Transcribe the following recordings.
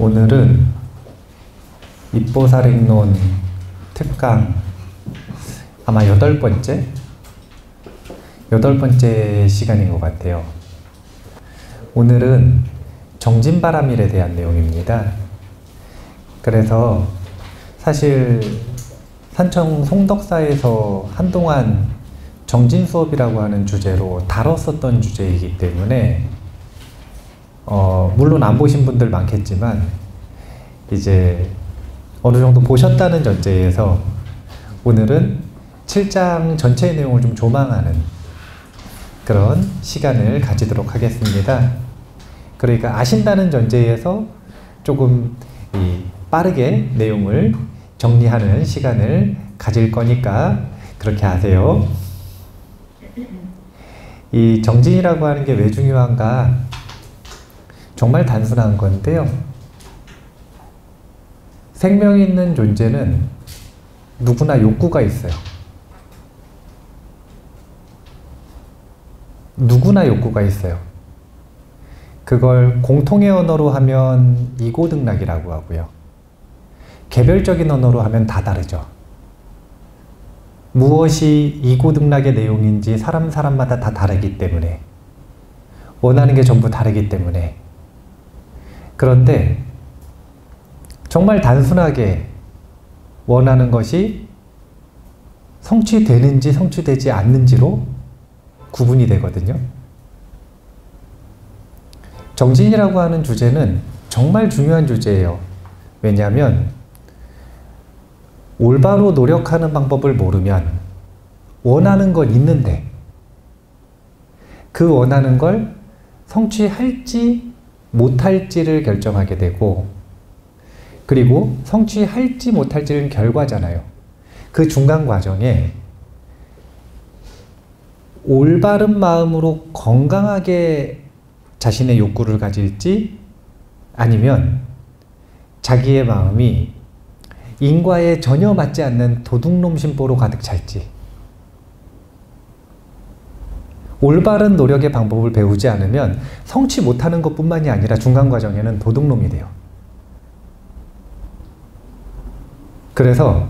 오늘은 입보살행론 특강 아마 여덟 번째 시간인 것 같아요. 오늘은 정진바람일에 대한 내용입니다. 그래서 사실 산청 송덕사에서 한동안 정진수업이라고 하는 주제로 다뤘었던 주제이기 때문에 물론 안 보신 분들 많겠지만 이제 어느 정도 보셨다는 전제에서 오늘은 7장 전체의 내용을 좀 조망하는 그런 시간을 가지도록 하겠습니다. 그러니까 아신다는 전제에서 조금 빠르게 내용을 정리하는 시간을 가질 거니까 그렇게 하세요. 이 정진이라고 하는 게 왜 중요한가? 정말 단순한 건데요. 생명 있는 존재는 누구나 욕구가 있어요. 누구나 욕구가 있어요. 그걸 공통의 언어로 하면 이고등락이라고 하고요. 개별적인 언어로 하면 다 다르죠. 무엇이 이고등락의 내용인지 사람마다 다 다르기 때문에, 원하는 게 전부 다르기 때문에. 그런데 정말 단순하게 원하는 것이 성취되는지 성취되지 않는지로 구분이 되거든요. 정진이라고 하는 주제는 정말 중요한 주제예요. 왜냐하면 올바로 노력하는 방법을 모르면 원하는 건 있는데 그 원하는 걸 성취할지 못할지를 결정하게 되고, 그리고 성취할지 못할지는 결과잖아요. 그 중간 과정에 올바른 마음으로 건강하게 자신의 욕구를 가질지, 아니면 자기의 마음이 인과에 전혀 맞지 않는 도둑놈 심보로 가득 찰지. 올바른 노력의 방법을 배우지 않으면 성취 못하는 것뿐만이 아니라 중간 과정에는 도둑놈이 돼요. 그래서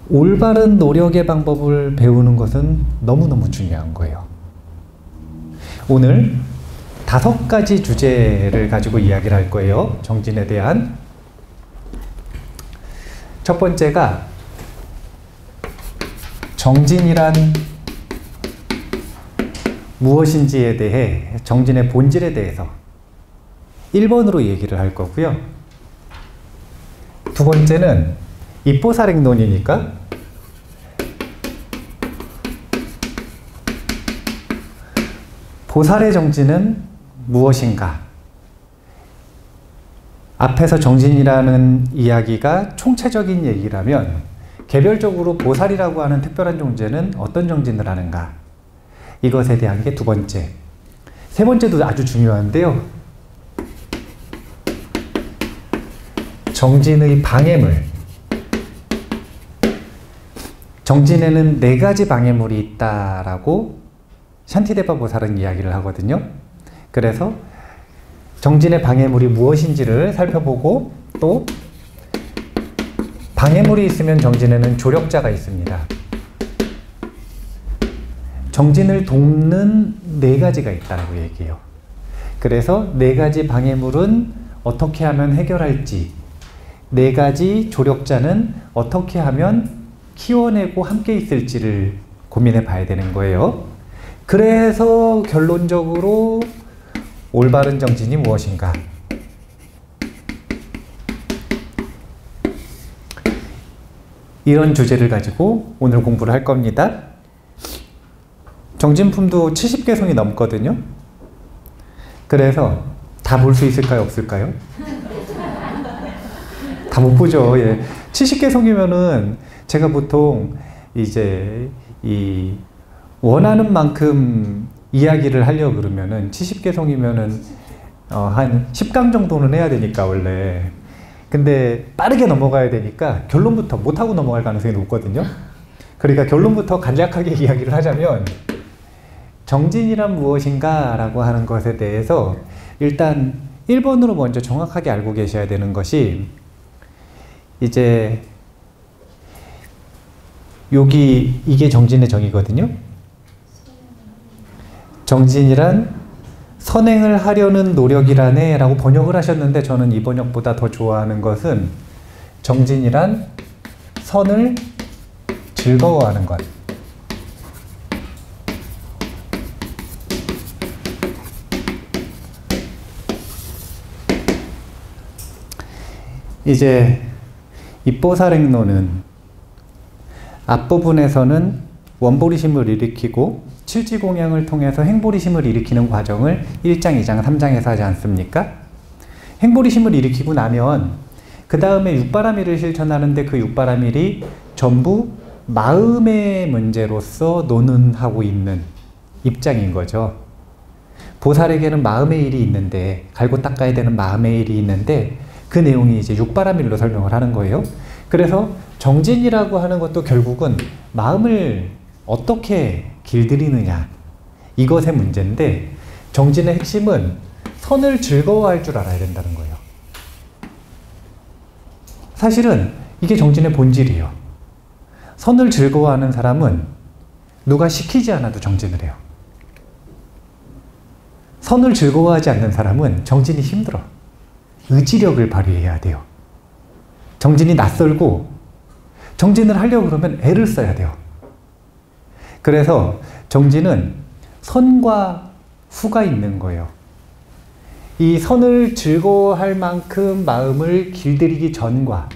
올바른 노력의 방법을 배우는 것은 너무너무 중요한 거예요. 오늘 5가지 주제를 가지고 이야기를 할 거예요. 정진에 대한. 첫 번째가 정진이란 무엇인지에 대해, 정진의 본질에 대해서 1번으로 얘기를 할 거고요. 두 번째는 입보살행론이니까 보살의 정진은 무엇인가? 앞에서 정진이라는 이야기가 총체적인 얘기라면 개별적으로 보살이라고 하는 특별한 존재는 어떤 정진을 하는가? 이것에 대한 게 두 번째. 세 번째도 아주 중요한데요. 정진의 방해물. 정진에는 4가지 방해물이 있다라고 샨티데바 보살은 이야기를 하거든요. 그래서 정진의 방해물이 무엇인지를 살펴보고, 또 방해물이 있으면 정진에는 조력자가 있습니다. 정진을 돕는 4가지가 있다고 얘기해요. 그래서 4가지 방해물은 어떻게 하면 해결할지, 4가지 조력자는 어떻게 하면 키워내고 함께 있을지를 고민해 봐야 되는 거예요. 그래서 결론적으로 올바른 정진이 무엇인가? 이런 주제를 가지고 오늘 공부를 할 겁니다. 정진품도 70개송이 넘거든요. 그래서 다 볼 수 있을까요? 없을까요? 다 못 보죠. 예. 70개송이면은 제가 보통 이제 원하는 만큼 이야기를 하려고 그러면은 70개송이면은 한 10강 정도는 해야 되니까 원래. 근데 빠르게 넘어가야 되니까 결론부터 못하고 넘어갈 가능성이 높거든요. 그러니까 결론부터 간략하게 이야기를 하자면 정진이란 무엇인가 라고 하는 것에 대해서 일단 1번으로 먼저 정확하게 알고 계셔야 되는 것이 이제 여기 이게 정진의 정의거든요. 정진이란 선행을 하려는 노력이라네 라고 번역을 하셨는데 저는 이 번역보다 더 좋아하는 것은 정진이란 선을 즐거워하는 것. 이제 입보살행론은 앞부분에서는 원보리심을 일으키고 칠지공양을 통해서 행보리심을 일으키는 과정을 1장, 2장, 3장에서 하지 않습니까? 행보리심을 일으키고 나면 그 다음에 육바라밀을 실천하는데 그 육바라밀이 전부 마음의 문제로서 논은하고 있는 입장인 거죠. 보살에게는 마음의 일이 있는데, 갈고 닦아야 되는 마음의 일이 있는데 그 내용이 이제 육바라밀로 설명을 하는 거예요. 그래서 정진이라고 하는 것도 결국은 마음을 어떻게 길들이느냐, 이것의 문제인데 정진의 핵심은 선을 즐거워할 줄 알아야 된다는 거예요. 사실은 이게 정진의 본질이에요. 선을 즐거워하는 사람은 누가 시키지 않아도 정진을 해요. 선을 즐거워하지 않는 사람은 정진이 힘들어. 의지력을 발휘해야 돼요. 정진이 낯설고 정진을 하려고 그러면 애를 써야 돼요. 그래서 정진은 선과 후가 있는 거예요. 이 선을 즐거워할 만큼 마음을 길들이기 전과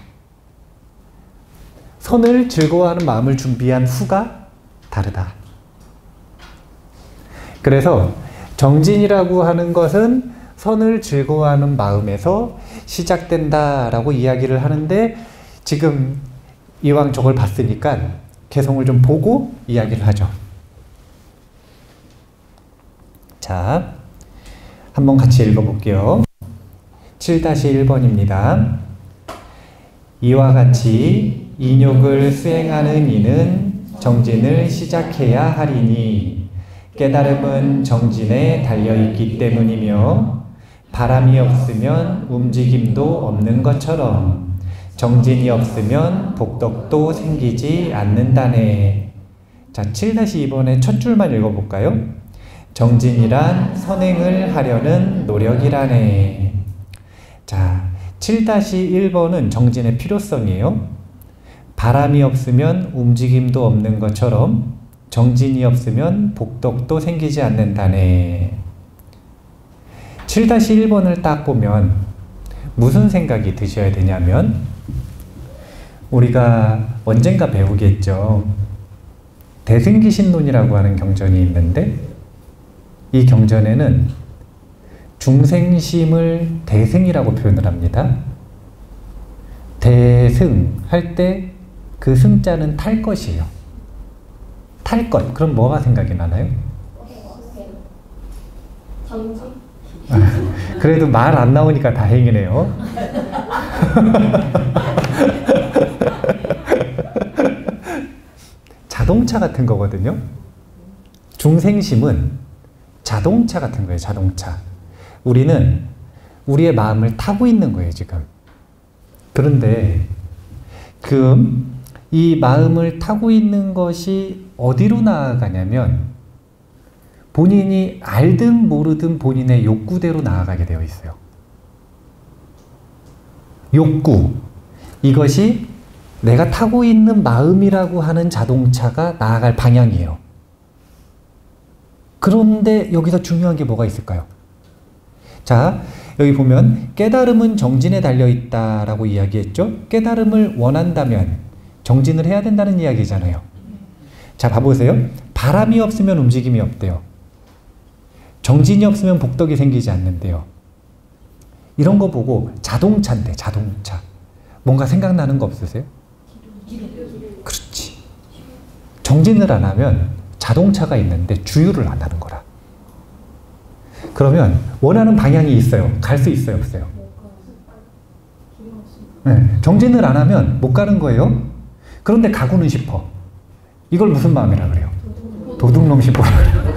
선을 즐거워하는 마음을 준비한 후가 다르다. 그래서 정진이라고 하는 것은 선을 즐거워하는 마음에서 시작된다라고 이야기를 하는데 지금 이왕 저걸 봤으니까 개성을 좀 보고 이야기를 하죠. 자, 한번 같이 읽어볼게요. 7-1번입니다. 이와 같이 인욕을 수행하는 이는 정진을 시작해야 하리니 깨달음은 정진에 달려있기 때문이며 바람이 없으면 움직임도 없는 것처럼 정진이 없으면 복덕도 생기지 않는다네. 자, 7-2번의 첫 줄만 읽어볼까요? 정진이란 선행을 하려는 노력이라네. 자, 7-1번은 정진의 필요성이에요. 바람이 없으면 움직임도 없는 것처럼 정진이 없으면 복덕도 생기지 않는다네. 7-1번을 딱 보면 무슨 생각이 드셔야 되냐면 우리가 언젠가 배우겠죠. 대승기신론이라고 하는 경전이 있는데 이 경전에는 중생심을 대승이라고 표현을 합니다. 대승 할 때 그 승자는 탈 것이에요. 탈 것. 그럼 뭐가 생각이 나나요? 정지? 그래도 말 안 나오니까 다행이네요. 자동차 같은 거거든요. 중생심은 자동차 같은 거예요. 자동차. 우리는 우리의 마음을 타고 있는 거예요, 지금. 그런데 이 마음을 타고 있는 것이 어디로 나아가냐면 본인이 알든 모르든 본인의 욕구대로 나아가게 되어 있어요. 욕구. 이것이 내가 타고 있는 마음이라고 하는 자동차가 나아갈 방향이에요. 그런데 여기서 중요한 게 뭐가 있을까요? 자, 여기 보면 깨달음은 정진에 달려있다라고 이야기했죠? 깨달음을 원한다면 정진을 해야 된다는 이야기잖아요. 자, 봐보세요. 바람이 없으면 움직임이 없대요. 정진이 없으면 복덕이 생기지 않는데요. 이런 거 보고 자동차인데, 자동차. 뭔가 생각나는 거 없으세요? 그렇지. 정진을 안 하면 자동차가 있는데 주유를 안 하는 거라. 그러면 원하는 방향이 있어요. 갈 수 있어요, 없어요? 네, 정진을 안 하면 못 가는 거예요. 그런데 가고는 싶어. 이걸 무슨 마음이라 그래요? 도둑놈 싶어라 그래요.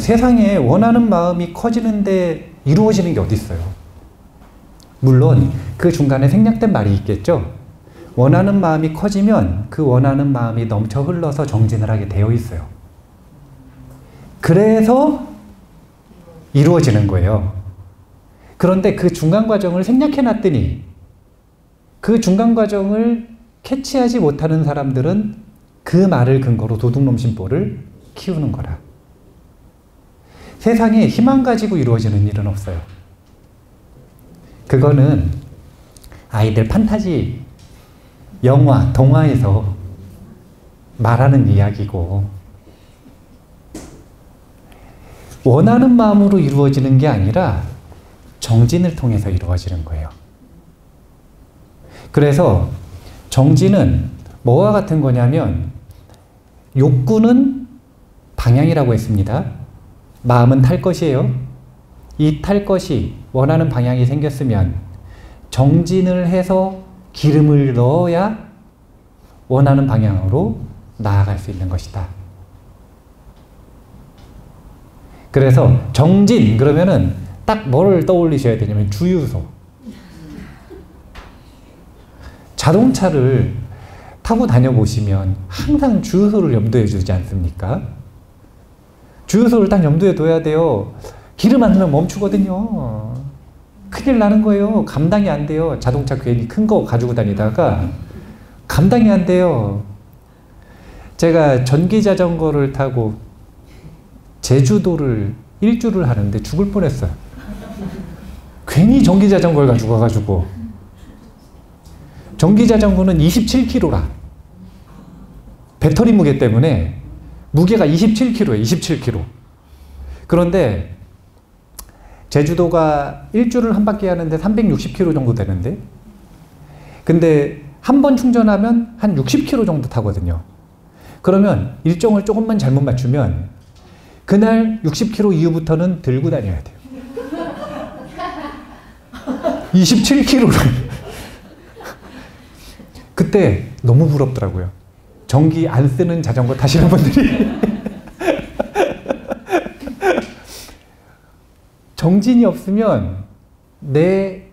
세상에 원하는 마음이 커지는데 이루어지는 게 어디 있어요? 물론 그 중간에 생략된 말이 있겠죠. 원하는 마음이 커지면 그 원하는 마음이 넘쳐 흘러서 정진을 하게 되어 있어요. 그래서 이루어지는 거예요. 그런데 그 중간 과정을 생략해 놨더니 그 중간 과정을 캐치하지 못하는 사람들은 그 말을 근거로 도둑놈 심보를 키우는 거라. 세상에 희망 가지고 이루어지는 일은 없어요. 그거는 아이들 판타지 영화, 동화에서 말하는 이야기고 원하는 마음으로 이루어지는 게 아니라 정진을 통해서 이루어지는 거예요. 그래서 정진은 뭐와 같은 거냐면 욕구는 방향이라고 했습니다. 마음은 탈 것이에요. 이 탈 것이 원하는 방향이 생겼으면 정진을 해서 기름을 넣어야 원하는 방향으로 나아갈 수 있는 것이다. 그래서 정진 그러면은 딱 뭐를 떠올리셔야 되냐면 주유소. 자동차를 타고 다녀보시면 항상 주유소를 염두에 두지 않습니까? 주유소를 딱 염두에 둬야 돼요. 기름 안 넣으면 멈추거든요. 큰일 나는 거예요. 감당이 안 돼요. 자동차 괜히 큰 거 가지고 다니다가 감당이 안 돼요. 제가 전기 자전거를 타고 제주도를 일주를 하는데 죽을 뻔했어요. 괜히 전기 자전거를 가지고 가가지고. 전기 자전거는 27kg라. 배터리 무게 때문에 무게가 27kg예요. 27kg. 그런데 제주도가 일주를 한 바퀴 하는데 360km 정도 되는데 근데 한 번 충전하면 한 60km 정도 타거든요. 그러면 일정을 조금만 잘못 맞추면 그날 60km 이후부터는 들고 다녀야 돼요. 27km를. 그때 너무 부럽더라고요. 전기 안 쓰는 자전거 타시는 분들이. 정진이 없으면 내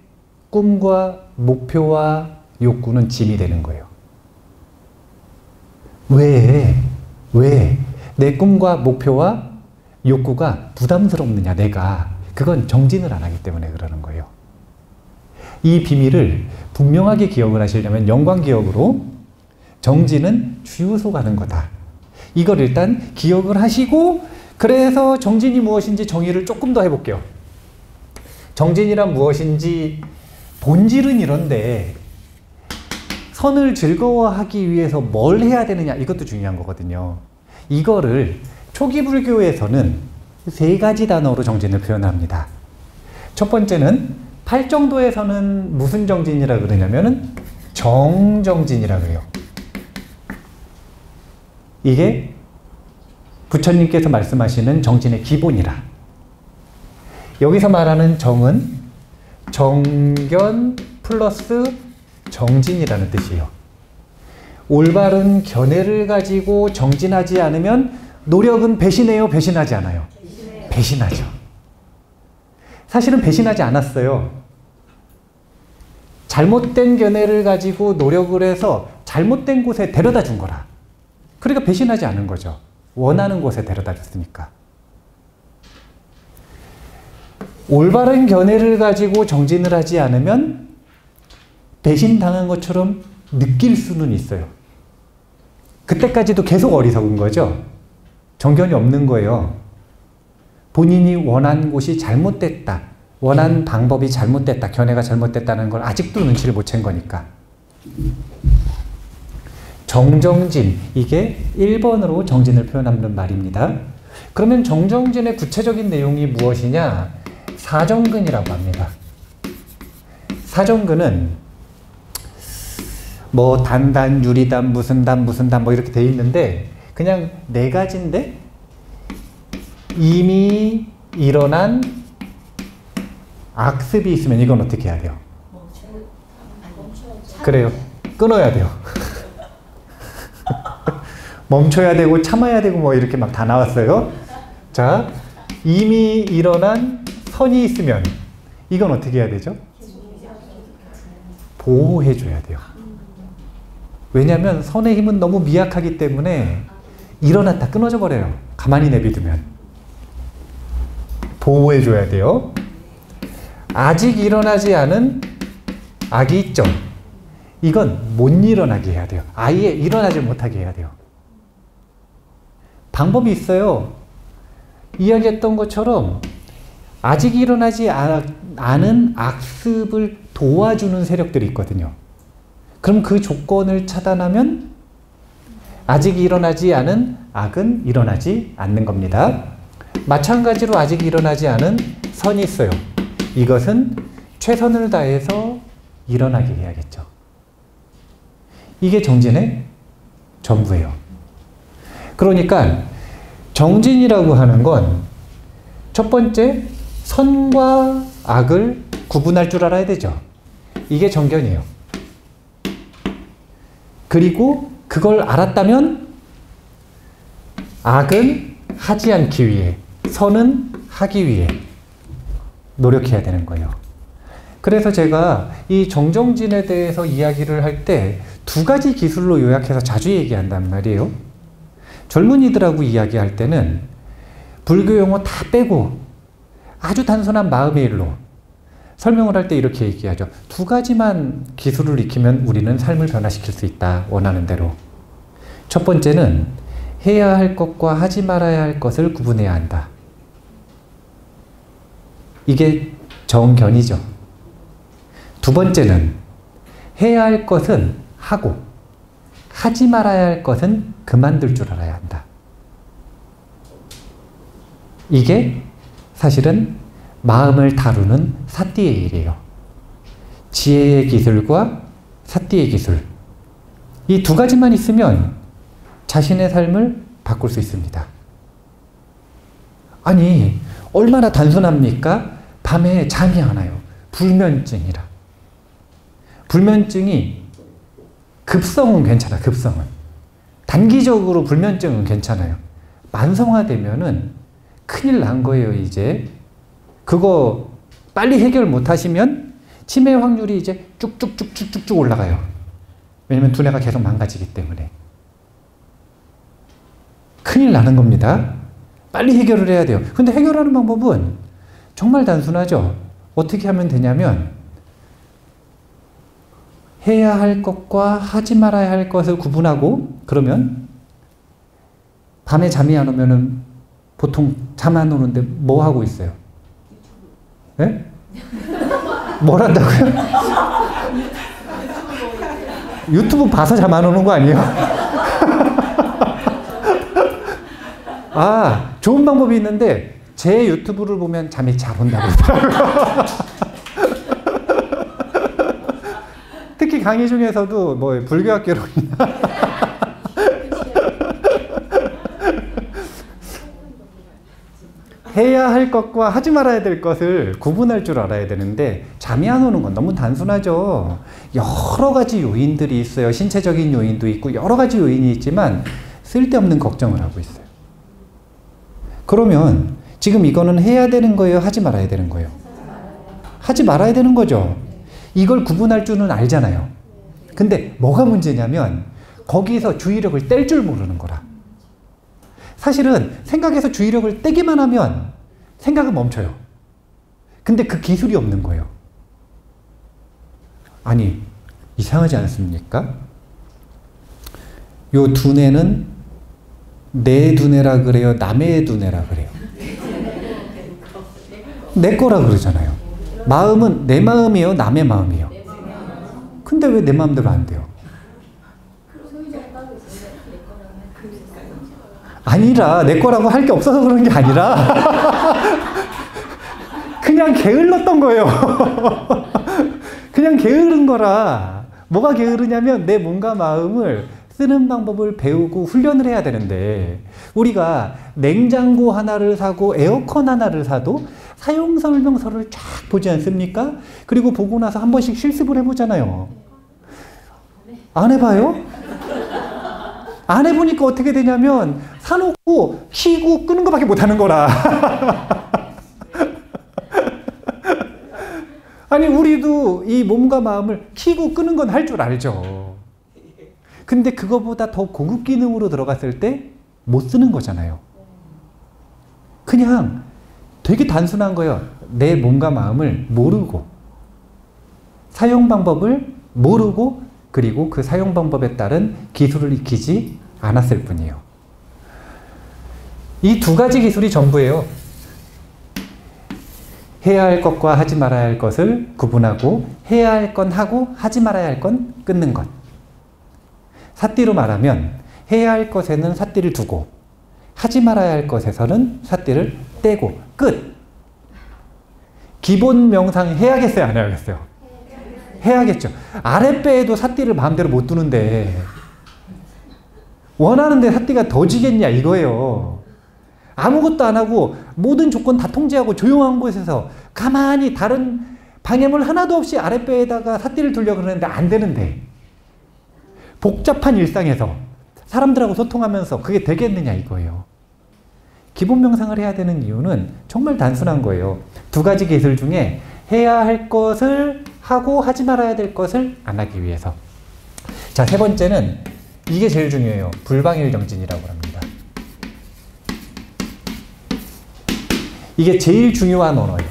꿈과 목표와 욕구는 짐이 되는 거예요. 왜? 내 꿈과 목표와 욕구가 부담스럽느냐, 내가. 그건 정진을 안 하기 때문에 그러는 거예요. 이 비밀을 분명하게 기억을 하시려면 영광기억으로 정진은 주유소 가는 거다. 이걸 일단 기억을 하시고 그래서 정진이 무엇인지 정의를 조금 더 해볼게요. 정진이란 무엇인지 본질은 이런데 선을 즐거워하기 위해서 뭘 해야 되느냐 이것도 중요한 거거든요. 이거를 초기 불교에서는 세 가지 단어로 정진을 표현합니다. 첫 번째는 팔정도에서는 무슨 정진이라 그러냐면은 정정진이라 그래요. 이게 부처님께서 말씀하시는 정진의 기본이라. 여기서 말하는 정은 정견 플러스 정진이라는 뜻이에요. 올바른 견해를 가지고 정진하지 않으면 노력은 배신해요, 배신하지 않아요? 배신하죠. 사실은 배신하지 않았어요. 잘못된 견해를 가지고 노력을 해서 잘못된 곳에 데려다 준 거라. 그러니까 배신하지 않은 거죠. 원하는 곳에 데려다 줬으니까. 올바른 견해를 가지고 정진을 하지 않으면 배신당한 것처럼 느낄 수는 있어요. 그때까지도 계속 어리석은 거죠. 정견이 없는 거예요. 본인이 원한 곳이 잘못됐다. 원한 방법이 잘못됐다. 견해가 잘못됐다는 걸 아직도 눈치를 못 챈 거니까. 정정진, 이게 1번으로 정진을 표현하는 말입니다. 그러면 정정진의 구체적인 내용이 무엇이냐? 사정근이라고 합니다. 사정근은 뭐 단단, 유리단, 무슨 단, 무슨 단 뭐 이렇게 돼 있는데 그냥 네 가지인데 이미 일어난 악습이 있으면 이건 어떻게 해야 돼요? 그래요. 끊어야 돼요. 멈춰야 되고 참아야 되고 뭐 이렇게 막 다 나왔어요. 자, 이미 일어난 선이 있으면 이건 어떻게 해야 되죠? 보호해줘야 돼요. 왜냐하면 선의 힘은 너무 미약하기 때문에 일어났다 끊어져 버려요. 가만히 내비두면. 보호해줘야 돼요. 아직 일어나지 않은 악이 있죠. 이건 못 일어나게 해야 돼요. 아예 일어나지 못하게 해야 돼요. 방법이 있어요. 이야기했던 것처럼 아직 일어나지 않은 악습을 도와주는 세력들이 있거든요. 그럼 그 조건을 차단하면 아직 일어나지 않은 악은 일어나지 않는 겁니다. 마찬가지로 아직 일어나지 않은 선이 있어요. 이것은 최선을 다해서 일어나게 해야겠죠. 이게 정진의 전부예요. 그러니까 정진이라고 하는 건 첫 번째, 선과 악을 구분할 줄 알아야 되죠. 이게 정견이에요. 그리고 그걸 알았다면 악은 하지 않기 위해, 선은 하기 위해 노력해야 되는 거예요. 그래서 제가 이 정정진에 대해서 이야기를 할 때 두 가지 기술로 요약해서 자주 얘기한단 말이에요. 젊은이들하고 이야기할 때는 불교 용어 다 빼고 아주 단순한 마음의 일로 설명을 할 때 이렇게 얘기하죠. 두 가지만 기술을 익히면 우리는 삶을 변화시킬 수 있다. 원하는 대로. 첫 번째는 해야 할 것과 하지 말아야 할 것을 구분해야 한다. 이게 정견이죠. 두 번째는 해야 할 것은 하고 하지 말아야 할 것은 그만둘 줄 알아야 한다. 이게 사실은 마음을 다루는 사띠의 일이에요. 지혜의 기술과 사띠의 기술. 이 두 가지만 있으면 자신의 삶을 바꿀 수 있습니다. 아니, 얼마나 단순합니까? 밤에 잠이 안 와요. 불면증이라. 불면증이 급성은 괜찮아, 급성은. 단기적으로 불면증은 괜찮아요. 만성화되면은 큰일 난 거예요, 이제. 그거 빨리 해결 못 하시면 치매 확률이 이제 쭉쭉쭉쭉쭉 올라가요. 왜냐면 두뇌가 계속 망가지기 때문에. 큰일 나는 겁니다. 빨리 해결을 해야 돼요. 근데 해결하는 방법은 정말 단순하죠. 어떻게 하면 되냐면 해야 할 것과 하지 말아야 할 것을 구분하고, 그러면 밤에 잠이 안 오면은 보통 잠 안 오는데 뭐 하고 있어요? 네? 뭘 한다고요? 유튜브 봐서 잠 안 오는 거 아니에요? 아, 좋은 방법이 있는데 제 유튜브를 보면 잠이 잘 온다고 하더라고요. 특히 강의 중에서도 뭐 불교학개론이나 해야 할 것과 하지 말아야 될 것을 구분할 줄 알아야 되는데 잠이 안 오는 건 너무 단순하죠. 여러 가지 요인들이 있어요. 신체적인 요인도 있고 여러 가지 요인이 있지만 쓸데없는 걱정을 하고 있어요. 그러면 지금 이거는 해야 되는 거예요? 하지 말아야 되는 거예요? 하지 말아야 되는 거죠. 이걸 구분할 줄은 알잖아요. 근데 뭐가 문제냐면 거기에서 주의력을 뗄 줄 모르는 거라. 사실은 생각에서 주의력을 떼기만 하면 생각은 멈춰요. 근데 그 기술이 없는 거예요. 아니, 이상하지 않습니까? 요 두뇌는 내 두뇌라 그래요? 남의 두뇌라 그래요? 내 거라 그러잖아요. 마음은 내 마음이에요? 남의 마음이에요? 근데 왜 내 마음대로 안 돼요? 아니라 내 거라고 할 게 없어서 그런 게 아니라 그냥 게을렀던 거예요. 그냥 게으른 거라. 뭐가 게으르냐면 내 몸과 마음을 쓰는 방법을 배우고 훈련을 해야 되는데 우리가 냉장고 하나를 사고 에어컨 하나를 사도 사용설명서를 쫙 보지 않습니까? 그리고 보고 나서 한 번씩 실습을 해보잖아요. 안 해봐요? 안 해보니까 어떻게 되냐면 사놓고 키고 끄는 것밖에 못하는 거라. 아니 우리도 이 몸과 마음을 켜고 끄는 건 할 줄 알죠. 근데 그거보다 더 고급 기능으로 들어갔을 때 못 쓰는 거잖아요. 그냥 되게 단순한 거예요. 내 몸과 마음을 모르고 사용 방법을 모르고 그리고 그 사용 방법에 따른 기술을 익히지 않았을 뿐이에요. 이 두 가지 기술이 전부예요. 해야 할 것과 하지 말아야 할 것을 구분하고 해야 할 건 하고 하지 말아야 할 건 끊는 것. 삿띠로 말하면 해야 할 것에는 삿띠를 두고 하지 말아야 할 것에서는 삿띠를 떼고 끝. 기본 명상 해야겠어요? 안 해야겠어요? 해야겠죠. 아랫배에도 삿띠를 마음대로 못 두는데 원하는데 삿띠가 더 지겠냐 이거예요. 아무것도 안 하고 모든 조건 다 통제하고 조용한 곳에서 가만히 다른 방해물 하나도 없이 아랫배에다가 삿띠를 두려고 그러는데 안 되는데 복잡한 일상에서 사람들하고 소통하면서 그게 되겠느냐 이거예요. 기본 명상을 해야 되는 이유는 정말 단순한 거예요. 두 가지 기술 중에 해야 할 것을 하고 하지 말아야 될 것을 안 하기 위해서. 자, 세 번째는 이게 제일 중요해요. 불방일 정진이라고 합니다. 이게 제일 중요한 언어예요.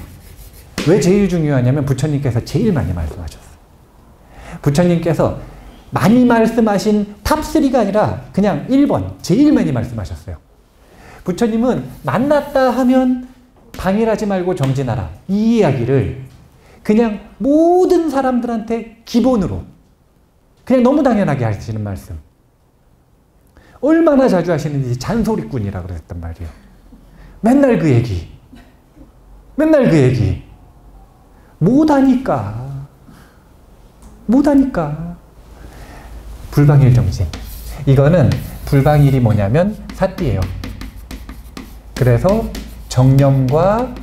왜 제일 중요하냐면 부처님께서 제일 많이 말씀하셨어요. 부처님께서 많이 말씀하신 탑3가 아니라 그냥 1번 제일 많이 말씀하셨어요. 부처님은 만났다 하면 방일하지 말고 정진하라. 이 이야기를 그냥 모든 사람들한테 기본으로 그냥 너무 당연하게 하시는 말씀. 얼마나 자주 하시는지 잔소리꾼이라고 그랬단 말이에요. 맨날 그 얘기. 맨날 그 얘기. 못하니까. 못하니까. 불방일 정진. 이거는 불방일이 뭐냐면 삿띠예요. 그래서 정념과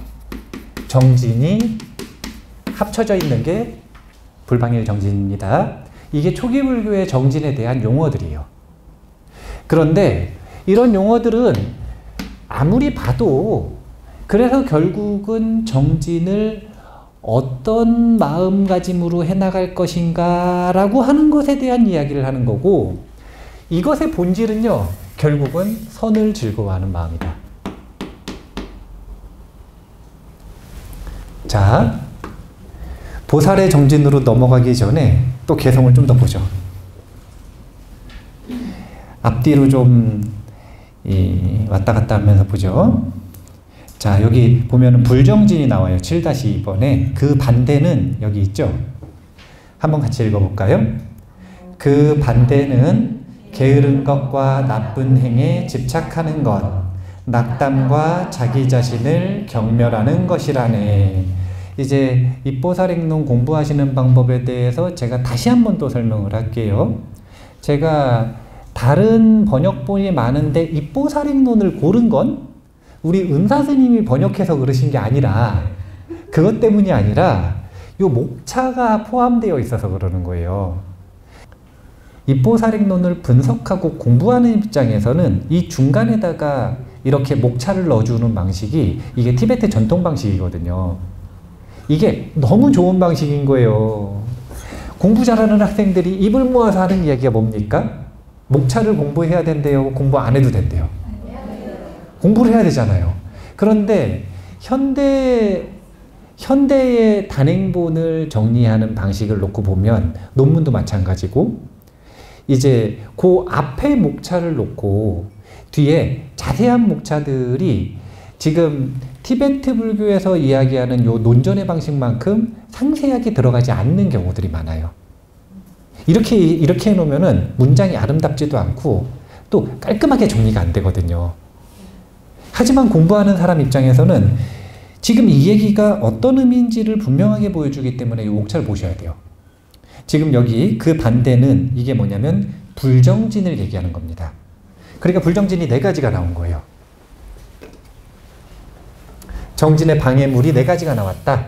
정진이 합쳐져 있는 게 불방일 정진입니다. 이게 초기 불교의 정진에 대한 용어들이에요. 그런데 이런 용어들은 아무리 봐도 그래서 결국은 정진을 어떤 마음가짐으로 해나갈 것인가 라고 하는 것에 대한 이야기를 하는 거고 이것의 본질은요 결국은 선을 즐거워하는 마음이다. 자, 보살의 정진으로 넘어가기 전에 또 개성을 좀 더 보죠. 앞뒤로 좀 왔다 갔다 하면서 보죠. 자, 여기 보면은 불정진이 나와요. 7-2번에. 그 반대는 여기 있죠. 한번 같이 읽어볼까요? 그 반대는 게으른 것과 나쁜 행에 집착하는 것, 낙담과 자기 자신을 경멸하는 것이라네. 이제 입보살행론 공부하시는 방법에 대해서 제가 다시 한 번 또 설명을 할게요. 제가 다른 번역본이 많은데 입보살행론을 고른 건 우리 은사스님이 번역해서 그러신 게 아니라 그것 때문이 아니라 요 목차가 포함되어 있어서 그러는 거예요. 입보살행론을 분석하고 공부하는 입장에서는 이 중간에다가 이렇게 목차를 넣어주는 방식이 이게 티베트 전통 방식이거든요. 이게 너무 좋은 방식인 거예요. 공부 잘하는 학생들이 입을 모아서 하는 이야기가 뭡니까? 목차를 공부해야 된대요? 공부 안 해도 된대요? 공부를 해야 되잖아요. 그런데 현대의 단행본을 정리하는 방식을 놓고 보면 논문도 마찬가지고 이제 그 앞에 목차를 놓고 뒤에 자세한 목차들이 지금 티베트 불교에서 이야기하는 요 논전의 방식만큼 상세하게 들어가지 않는 경우들이 많아요. 이렇게 해놓으면은 문장이 아름답지도 않고 또 깔끔하게 정리가 안 되거든요. 하지만 공부하는 사람 입장에서는 지금 이 얘기가 어떤 의미인지를 분명하게 보여주기 때문에 이 목차를 보셔야 돼요. 지금 여기 그 반대는 이게 뭐냐면 불정진을 얘기하는 겁니다. 그러니까 불정진이 4가지가 나온 거예요. 정진의 방해물이 4가지가 나왔다.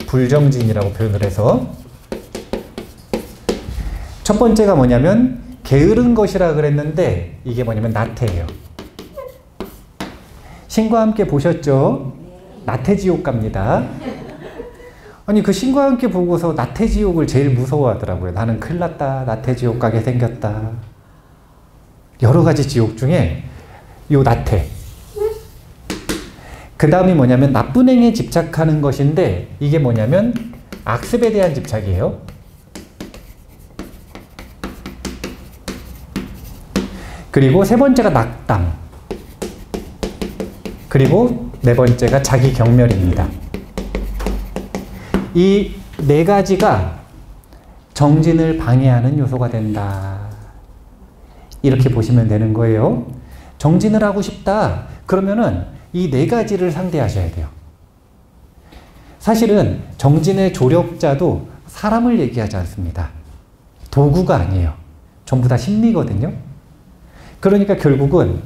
불정진이라고 표현을 해서 첫 번째가 뭐냐면 게으른 것이라 그랬는데 이게 뭐냐면 나태예요. 신과 함께 보셨죠? 나태지옥 갑니다. 아니 그 신과 함께 보고서 나태지옥을 제일 무서워하더라고요. 나는 큰일 났다. 나태지옥 가게 생겼다. 여러 가지 지옥 중에 요 나태. 그 다음이 뭐냐면 나쁜 행위에 집착하는 것인데 이게 뭐냐면 악습에 대한 집착이에요. 그리고 세 번째가 낙담. 그리고 네 번째가 자기 경멸입니다. 이 네 가지가 정진을 방해하는 요소가 된다. 이렇게 보시면 되는 거예요. 정진을 하고 싶다. 그러면은 이 네 가지를 상대하셔야 돼요. 사실은 정진의 조력자도 사람을 얘기하지 않습니다. 도구가 아니에요. 전부 다 심리거든요. 그러니까 결국은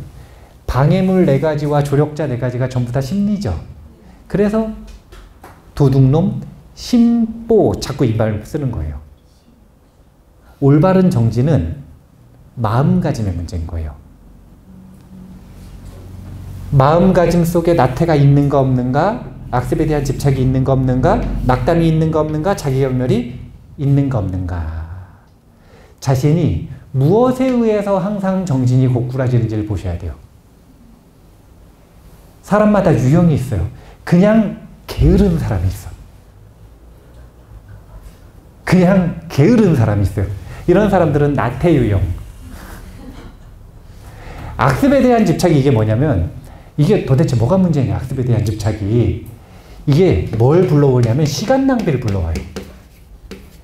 방해물 네 가지와 조력자 네 가지가 전부 다 심리죠. 그래서 도둑놈, 심보 자꾸 이 말 쓰는 거예요. 올바른 정진은 마음가짐의 문제인 거예요. 마음가짐 속에 나태가 있는가 없는가, 악습에 대한 집착이 있는가 없는가, 낙담이 있는가 없는가, 자기경멸이 있는가 없는가. 자신이 무엇에 의해서 항상 정진이 고꾸라지는지를 보셔야 돼요. 사람마다 유형이 있어요. 그냥 게으른 사람이 있어. 그냥 게으른 사람이 있어요. 이런 사람들은 나태 유형. 악습에 대한 집착이 이게 뭐냐면 이게 도대체 뭐가 문제냐, 악습에 대한 집착이. 이게 뭘 불러오냐면 시간 낭비를 불러와요.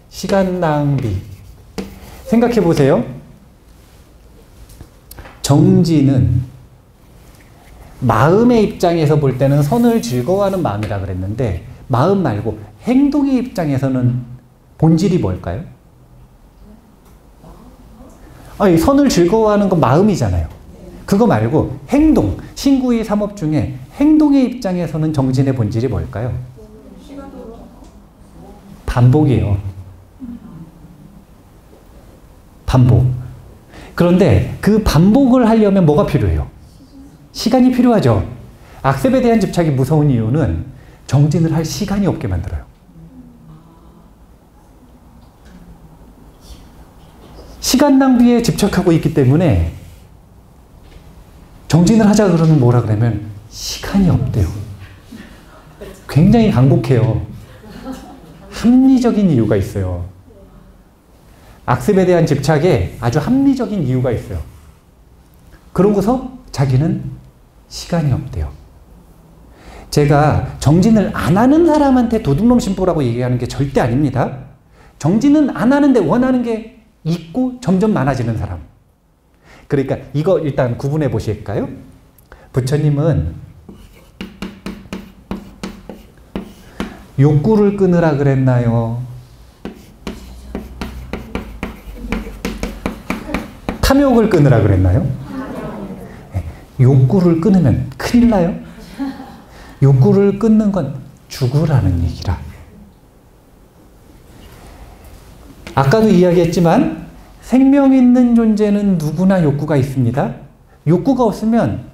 시간 낭비. 생각해 보세요. 정진은 마음의 입장에서 볼 때는 선을 즐거워하는 마음이라 그랬는데 마음 말고 행동의 입장에서는 본질이 뭘까요? 아니, 선을 즐거워하는 건 마음이잖아요. 그거 말고 행동, 신구의 삼업 중에 행동의 입장에서는 정진의 본질이 뭘까요? 반복이에요. 반복. 그런데 그 반복을 하려면 뭐가 필요해요? 시간이 필요하죠. 악습에 대한 집착이 무서운 이유는 정진을 할 시간이 없게 만들어요. 시간 낭비에 집착하고 있기 때문에 정진을 하자 그러면 뭐라 그러면 시간이 없대요. 굉장히 간곡해요. 합리적인 이유가 있어요. 악습에 대한 집착에 아주 합리적인 이유가 있어요. 그러고서 자기는 시간이 없대요. 제가 정진을 안 하는 사람한테 도둑놈 심보라고 얘기하는 게 절대 아닙니다. 정진은 안 하는데 원하는 게 있고 점점 많아지는 사람. 그러니까 이거 일단 구분해 보실까요? 부처님은 욕구를 끊으라 그랬나요? 탐욕을 끊으라 그랬나요? 욕구를 끊으면 큰일 나요. 욕구를 끊는 건 죽으라는 얘기라. 아까도 이야기했지만 생명 있는 존재는 누구나 욕구가 있습니다. 욕구가 없으면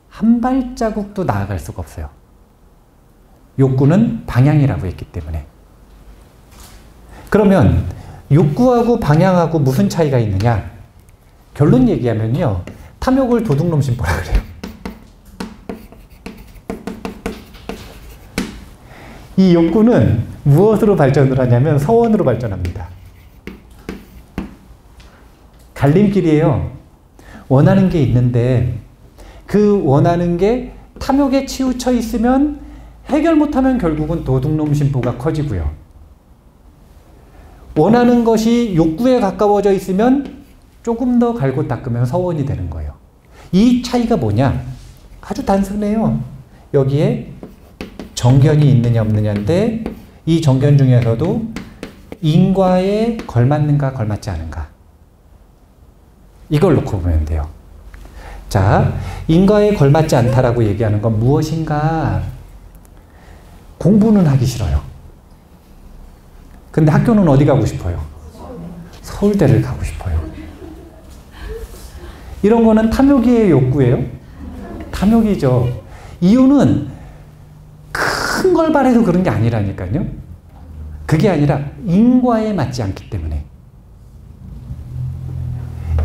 한 발자국도 나아갈 수가 없어요. 욕구는 방향이라고 했기 때문에. 그러면 욕구하고 방향하고 무슨 차이가 있느냐? 결론 얘기하면요. 탐욕을 도둑놈 심보라 그래요. 이 욕구는 무엇으로 발전을 하냐면 서원으로 발전합니다. 갈림길이에요. 원하는 게 있는데 그 원하는 게 탐욕에 치우쳐 있으면 해결 못하면 결국은 도둑놈 심보가 커지고요. 원하는 것이 욕구에 가까워져 있으면 조금 더 갈고 닦으면 서원이 되는 거예요. 이 차이가 뭐냐? 아주 단순해요. 여기에 정견이 있느냐 없느냐인데 이 정견 중에서도 인과에 걸맞는가 걸맞지 않은가. 이걸 놓고 보면 돼요. 자, 인과에 걸맞지 않다라고 얘기하는 건 무엇인가? 공부는 하기 싫어요. 근데 학교는 어디 가고 싶어요? 서울대를 가고 싶어요. 이런 거는 탐욕의 욕구예요? 탐욕이죠. 이유는 큰 걸 바래서 그런 게 아니라니까요. 그게 아니라 인과에 맞지 않기 때문에.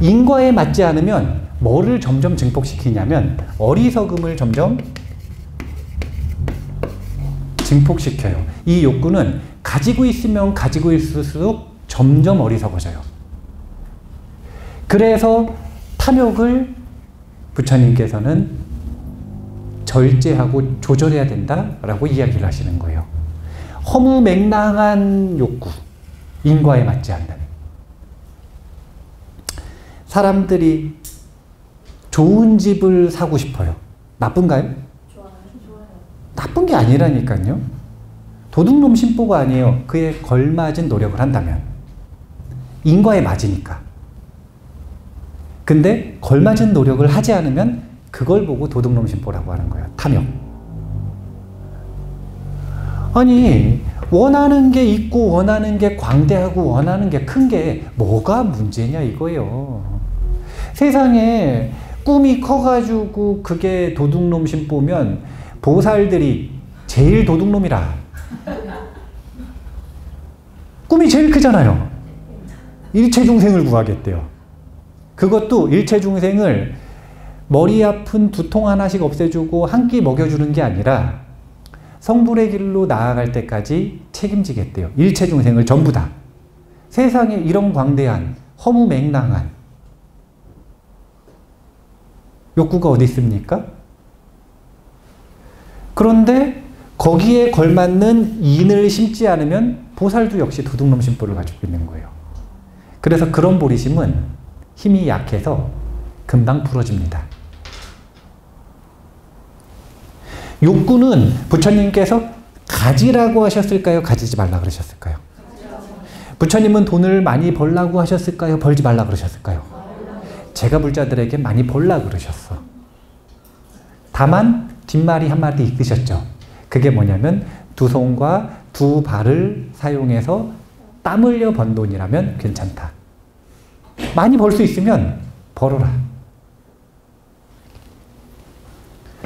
인과에 맞지 않으면 뭐를 점점 증폭시키냐면 어리석음을 점점 증폭시켜요. 이 욕구는 가지고 있으면 가지고 있을수록 점점 어리석어져요. 그래서 탐욕을 부처님께서는 절제하고 조절해야 된다라고 이야기를 하시는 거예요. 허무맹랑한 욕구, 인과에 맞지 않는. 사람들이 좋은 집을 사고 싶어요. 나쁜가요? 좋아요. 나쁜 게 아니라니까요. 도둑놈 심보가 아니에요. 그에 걸맞은 노력을 한다면. 인과에 맞으니까. 근데 걸맞은 노력을 하지 않으면 그걸 보고 도둑놈 심보라고 하는 거예요. 탐욕. 아니, 원하는 게 있고 원하는 게 광대하고 원하는 게 큰 게 뭐가 문제냐 이거예요. 세상에 꿈이 커가지고 그게 도둑놈 심보면 보살들이 제일 도둑놈이라. 꿈이 제일 크잖아요. 일체중생을 구하겠대요. 그것도 일체중생을 머리 아픈 두통 하나씩 없애주고 한 끼 먹여주는 게 아니라 성불의 길로 나아갈 때까지 책임지겠대요. 일체중생을 전부 다. 세상에 이런 광대한 허무맹랑한 욕구가 어디 있습니까? 그런데 거기에 걸맞는 인을 심지 않으면 보살도 역시 도둑놈 심보를 가지고 있는 거예요. 그래서 그런 보리심은 힘이 약해서 금방 부러집니다. 욕구는 부처님께서 가지라고 하셨을까요? 가지지 말라 그러셨을까요? 부처님은 돈을 많이 벌라고 하셨을까요? 벌지 말라 그러셨을까요? 제가 불자들에게 많이 벌라 그러셨어. 다만 뒷말이 한마디 있으셨죠. 그게 뭐냐면 두 손과 두 발을 사용해서 땀 흘려 번 돈이라면 괜찮다. 많이 벌 수 있으면 벌어라.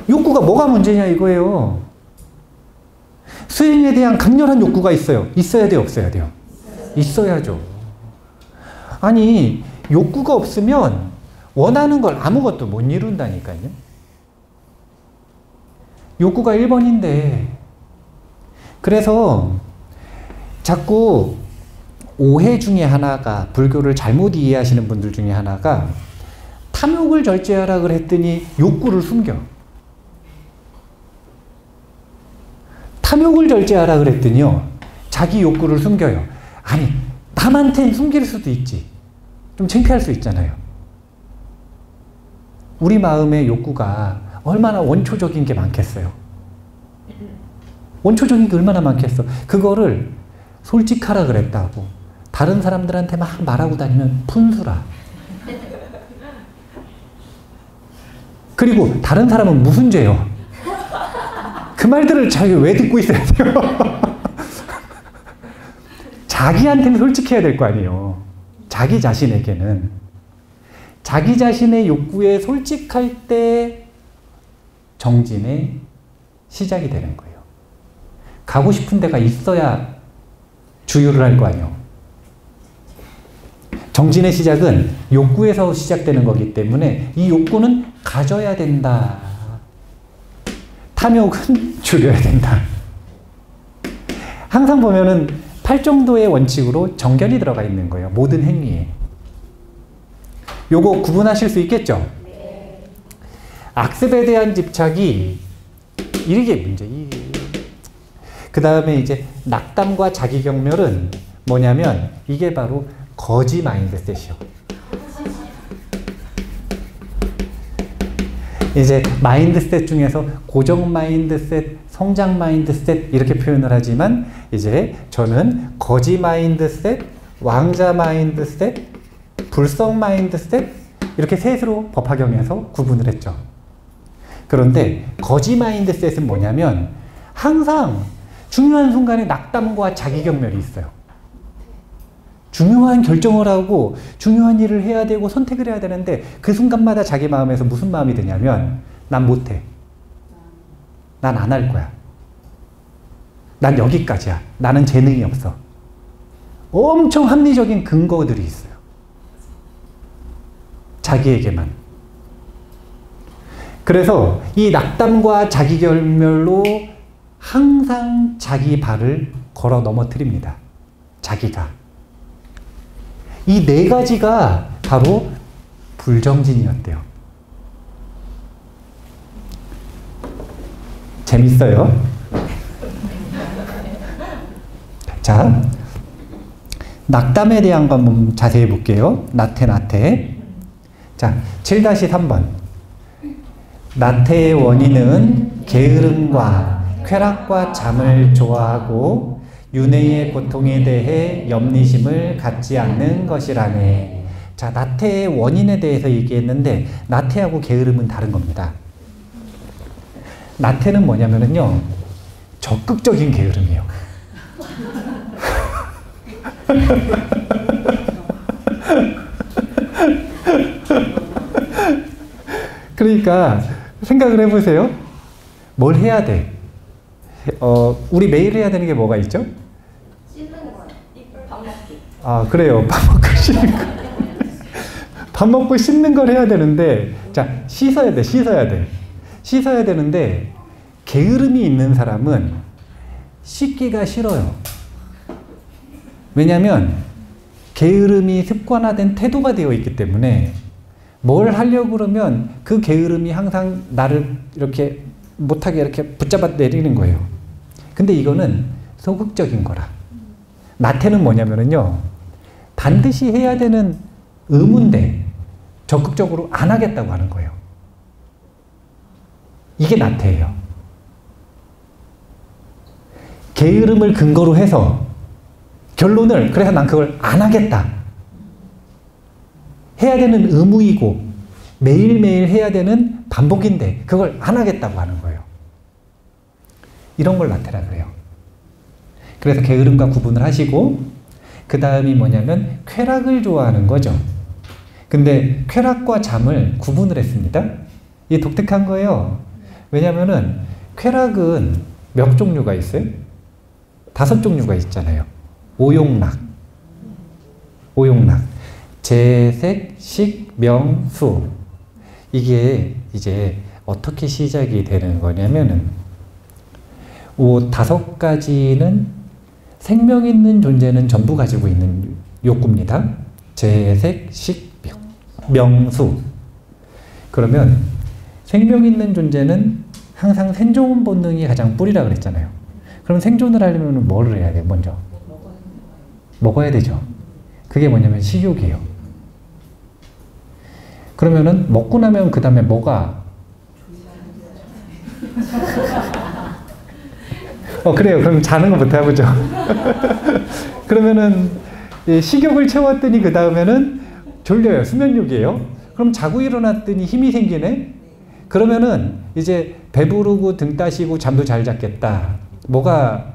욕구가 뭐가 문제냐 이거예요. 수행에 대한 강렬한 욕구가 있어요. 있어야 돼요? 없어야 돼요? 있어야죠. 아니, 욕구가 없으면 원하는 걸 아무것도 못 이룬다니까요. 욕구가 1번인데 그래서 자꾸 오해 중에 하나가, 불교를 잘못 이해하시는 분들 중에 하나가 탐욕을 절제하라 그랬더니 욕구를 숨겨. 탐욕을 절제하라 그랬더니요, 자기 욕구를 숨겨요. 아니, 남한테는 숨길 수도 있지. 좀 창피할 수 있잖아요. 우리 마음의 욕구가 얼마나 원초적인 게 많겠어요. 원초적인 게 얼마나 많겠어. 그거를 솔직하라 그랬다고 다른 사람들한테 막 말하고 다니면 푼수라. 그리고 다른 사람은 무슨 죄요? 그 말들을 자기 왜 듣고 있어야 돼요? 자기한테는 솔직해야 될 거 아니에요. 자기 자신에게는. 자기 자신의 욕구에 솔직할 때 정진의 시작이 되는 거예요. 가고 싶은 데가 있어야 주유를 할 거 아니에요. 정진의 시작은 욕구에서 시작되는 거기 때문에 이 욕구는 가져야 된다. 탐욕은 줄여야 된다. 항상 보면은 8정도의 원칙으로 정견이 들어가 있는 거예요. 모든 행위에. 요거 구분하실 수 있겠죠? 악습에 대한 집착이 이게 문제. 그 다음에 이제 낙담과 자기경멸은 뭐냐면 이게 바로 거지 마인드셋이요. 이제 마인드셋 중에서 고정 마인드셋, 성장 마인드셋 이렇게 표현을 하지만 이제 저는 거지 마인드셋, 왕자 마인드셋, 불성 마인드셋 이렇게 셋으로 법화경에서 구분을 했죠. 그런데 거지 마인드셋은 뭐냐면 항상 중요한 순간에 낙담과 자기경멸이 있어요. 중요한 결정을 하고 중요한 일을 해야 되고 선택을 해야 되는데 그 순간마다 자기 마음에서 무슨 마음이 드냐면 난 못해. 난 안 할 거야. 난 여기까지야. 나는 재능이 없어. 엄청 합리적인 근거들이 있어요. 자기에게만. 그래서 이 낙담과 자기결멸로 항상 자기 발을 걸어 넘어뜨립니다. 자기가. 이 네 가지가 바로 불정진이었대요. 재밌어요? 자, 낙담에 대한 거 한번 자세히 볼게요. 나태. 자, 7-3번. 나태의 원인은 게으름과 쾌락과 잠을 좋아하고 윤회의 고통에 대해 염리심을 갖지 않는 것이라네. 자, 나태의 원인에 대해서 얘기했는데 나태하고 게으름은 다른 겁니다. 나태는 뭐냐면요, 적극적인 게으름이에요. 그러니까 생각을 해보세요. 뭘 해야 돼? 우리 매일 해야 되는 게 뭐가 있죠? 씻는 거요. 밥 먹기. 아, 그래요. 밥 먹고 씻는 거. 밥 먹고 씻는 걸 해야 되는데, 자, 씻어야 되는데, 게으름이 있는 사람은 씻기가 싫어요. 왜냐면, 게으름이 습관화된 태도가 되어 있기 때문에, 뭘 하려고 그러면 그 게으름이 항상 나를 이렇게 못하게 이렇게 붙잡아 내리는 거예요. 근데 이거는 소극적인 거라. 나태는 뭐냐면요, 반드시 해야 되는 의무인데 적극적으로 안 하겠다고 하는 거예요. 이게 나태예요. 게으름을 근거로 해서 결론을, 그래서 난 그걸 안 하겠다. 해야 되는 의무이고 매일매일 해야 되는 반복인데 그걸 안 하겠다고 하는 거예요. 이런 걸 나태라 그래요. 그래서 게으름과 구분을 하시고, 그 다음이 뭐냐면 쾌락을 좋아하는 거죠. 근데 쾌락과 잠을 구분을 했습니다. 이게 독특한 거예요. 왜냐면은 쾌락은 몇 종류가 있어요? 5종류가 있잖아요. 오용락, 재색, 식, 명, 수. 이게 이제 어떻게 시작이 되는 거냐면은, 5가지는 생명 있는 존재는 전부 가지고 있는 욕구입니다. 재색, 식, 명, 수. 그러면 생명 있는 존재는 항상 생존 본능이 가장 뿌리라 그랬잖아요. 그럼 생존을 하려면 뭐를 해야 돼요? 먼저 먹어야 되죠. 그게 뭐냐면 식욕이에요. 그러면은 먹고 나면 그 다음에 뭐가? 그래요. 그럼 자는 것부터 해보죠. 그러면은 식욕을 채웠더니 그 다음에는 졸려요. 수면욕이에요. 그럼 자고 일어났더니 힘이 생기네. 그러면은 이제 배부르고 등 따시고 잠도 잘 잤겠다. 뭐가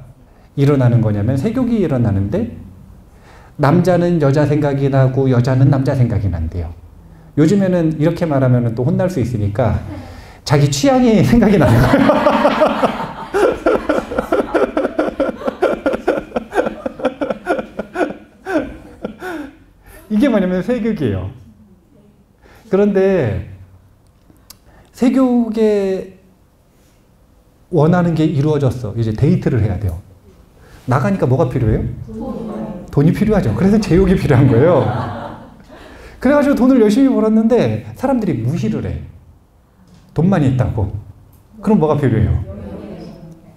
일어나는 거냐면 색욕이 일어나는데, 남자는 여자 생각이 나고 여자는 남자 생각이 난대요. 요즘에는 이렇게 말하면 또 혼날 수 있으니까 자기 취향이 생각이 나는 거예요. 이게 뭐냐면 세교육이에요. 그런데 세교육에 원하는 게 이루어졌어. 이제 데이트를 해야 돼요. 나가니까 뭐가 필요해요? 돈이 필요하죠. 그래서 제욕이 필요한 거예요. 그래가지고 돈을 열심히 벌었는데 사람들이 무시를 해. 돈만 있다고. 그럼 뭐가 필요해요?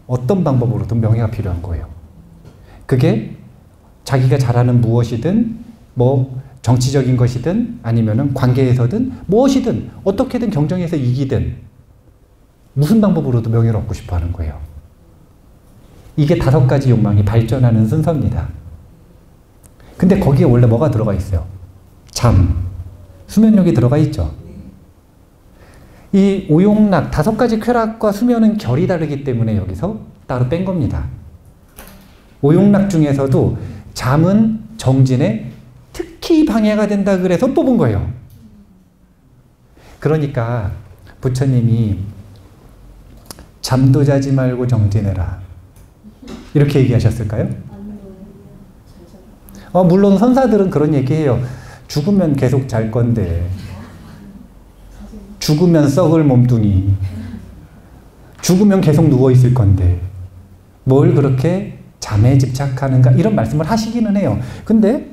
어떤 방법으로든 명예가 필요한 거예요. 그게 자기가 잘하는 무엇이든, 뭐 정치적인 것이든 아니면은 관계에서든 무엇이든 어떻게든 경쟁에서 이기든 무슨 방법으로도 명예를 얻고 싶어 하는 거예요. 이게 5가지 욕망이 발전하는 순서입니다. 근데 거기에 원래 뭐가 들어가 있어요? 잠, 수면욕이 들어가 있죠. 이 오용락, 5가지 쾌락과 수면은 결이 다르기 때문에 여기서 따로 뺀 겁니다. 오용락 중에서도 잠은 정진에 특히 방해가 된다 그래서 뽑은 거예요. 그러니까 부처님이 잠도 자지 말고 정진해라 이렇게 얘기하셨을까요? 물론 선사들은 그런 얘기해요. 죽으면 계속 잘 건데, 죽으면 썩을 몸뚱이, 죽으면 계속 누워있을 건데 뭘 그렇게 잠에 집착하는가, 이런 말씀을 하시기는 해요. 근데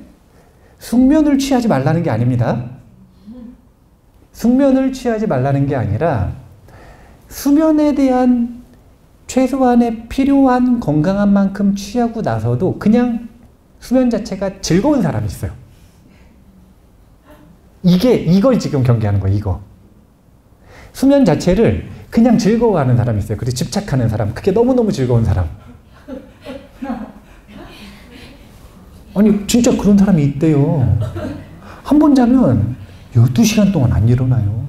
숙면을 취하지 말라는 게 아닙니다. 숙면을 취하지 말라는 게 아니라 수면에 대한 최소한의 필요한 건강한 만큼 취하고 나서도 그냥 수면 자체가 즐거운 사람이 있어요. 이걸 지금 경계하는 거예요. 이거. 수면 자체를 그냥 즐거워하는 사람이 있어요. 그리고 집착하는 사람. 그게 너무너무 즐거운 사람. 아니 진짜 그런 사람이 있대요. 한 번 자면 12시간 동안 안 일어나요.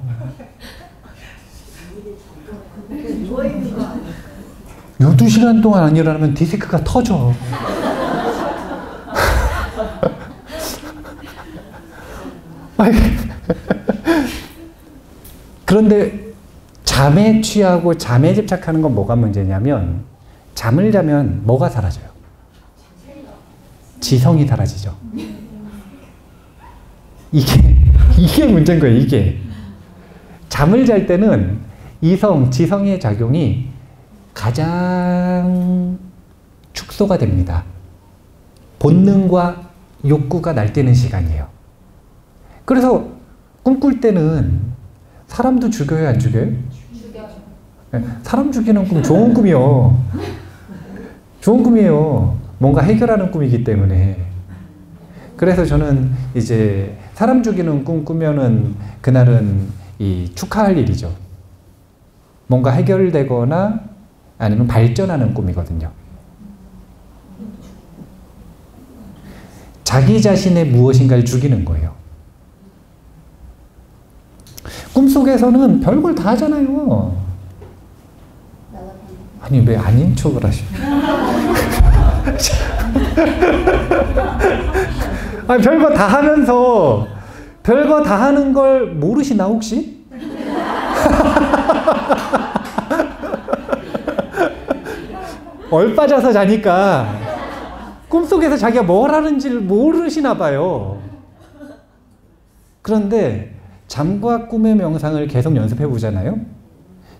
12시간 동안 안 일어나면 디스크가 터져. 그런데 잠에 취하고 잠에 집착하는 건 뭐가 문제냐면, 잠을 자면 뭐가 사라져요? 지성이 사라지죠. 이게 문제인 거예요. 이게. 잠을 잘 때는 지성의 작용이 가장 축소가 됩니다. 본능과 욕구가 날뛰는 시간이에요. 그래서 꿈꿀 때는 사람도 죽여요, 안 죽여요? 죽여요. 사람 죽이는 꿈 좋은 꿈이요. 좋은 꿈이에요. 뭔가 해결하는 꿈이기 때문에. 그래서 저는 이제 사람 죽이는 꿈 꾸면은 그날은 축하할 일이죠. 뭔가 해결되거나 아니면 발전하는 꿈이거든요. 자기 자신의 무엇인가를 죽이는 거예요. 꿈속에서는 별걸 다 하잖아요. 아니 왜 아닌 척을 하셔? 아니 별거 다 하면서 별거 다 하는 걸 모르시나 혹시? 얼빠져서 자니까 꿈속에서 자기가 뭘 하는지를 모르시나 봐요. 그런데 잠과 꿈의 명상을 계속 연습해 보잖아요.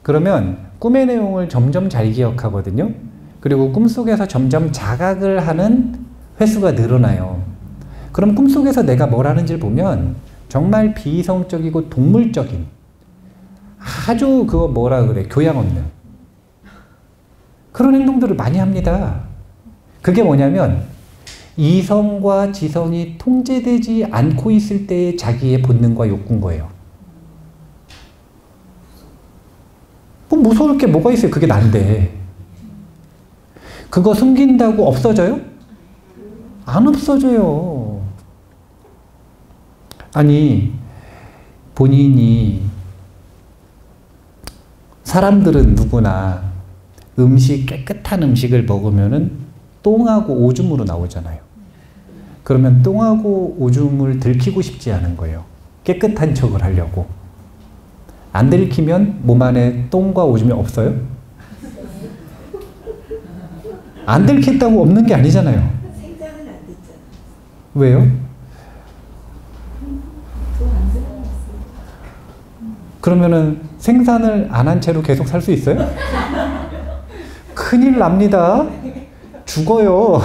그러면 꿈의 내용을 점점 잘 기억하거든요. 그리고 꿈속에서 점점 자각을 하는 횟수가 늘어나요. 그럼 꿈속에서 내가 뭘 하는지를 보면 정말 비이성적이고 동물적인, 아주 교양 없는 그런 행동들을 많이 합니다. 그게 뭐냐면 이성과 지성이 통제되지 않고 있을 때의 자기의 본능과 욕구인 거예요. 뭐 무서울 게 뭐가 있어요? 그게 난데. 그거 숨긴다고 없어져요? 안 없어져요. 아니, 본인이, 사람들은 누구나 깨끗한 음식을 먹으면은 똥하고 오줌으로 나오잖아요. 그러면 똥하고 오줌을 들키고 싶지 않은 거예요. 깨끗한 척을 하려고. 안 들키면 몸 안에 똥과 오줌이 없어요? 안 들켰다고 없는 게 아니잖아요. 생장은 안 됐잖아. 왜요? 그러면은 생산을 안 한 채로 계속 살 수 있어요? 큰일 납니다. 죽어요.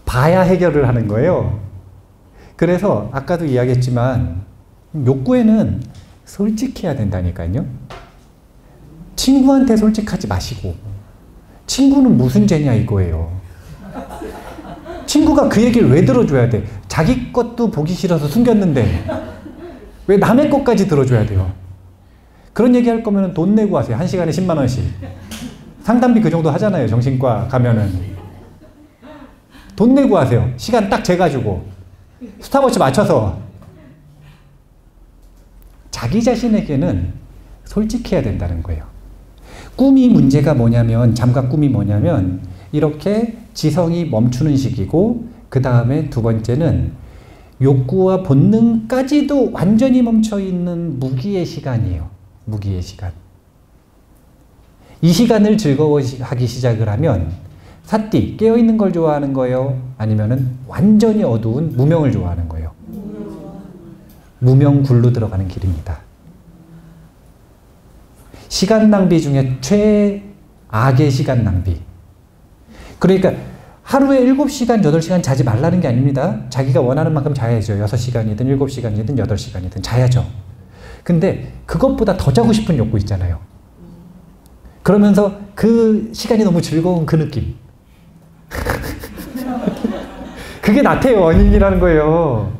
봐야 해결을 하는 거예요. 그래서 아까도 이야기했지만 욕구에는 솔직해야 된다니까요. 친구한테 솔직하지 마시고, 친구는 무슨 죄냐 이거예요. 친구가 그 얘기를 왜 들어줘야 돼? 자기 것도 보기 싫어서 숨겼는데 왜 남의 것까지 들어줘야 돼요? 그런 얘기 할 거면 돈 내고 하세요. 1시간에 10만 원씩. 상담비 그 정도 하잖아요. 정신과 가면은. 돈 내고 하세요. 시간 딱 재가지고. 스탑워치 맞춰서. 자기 자신에게는 솔직해야 된다는 거예요. 꿈이 문제가 뭐냐면, 잠과 꿈이 뭐냐면 이렇게 지성이 멈추는 시기고, 그 다음에 두 번째는 욕구와 본능까지도 완전히 멈춰있는 무기의 시간이에요. 무기의 시간. 이 시간을 즐거워하기 시작을 하면 사띠, 깨어있는 걸 좋아하는 거예요? 아니면은 완전히 어두운 무명을 좋아하는 거예요? 무명 굴로 들어가는 길입니다. 시간 낭비 중에 최악의 시간 낭비. 그러니까 하루에 7시간, 8시간 자지 말라는 게 아닙니다. 자기가 원하는 만큼 자야죠. 6시간이든 7시간이든 8시간이든 자야죠. 근데 그것보다 더 자고 싶은 욕구 있잖아요. 그러면서 그 시간이 너무 즐거운 그 느낌. 그게 나태의 원인이라는 거예요.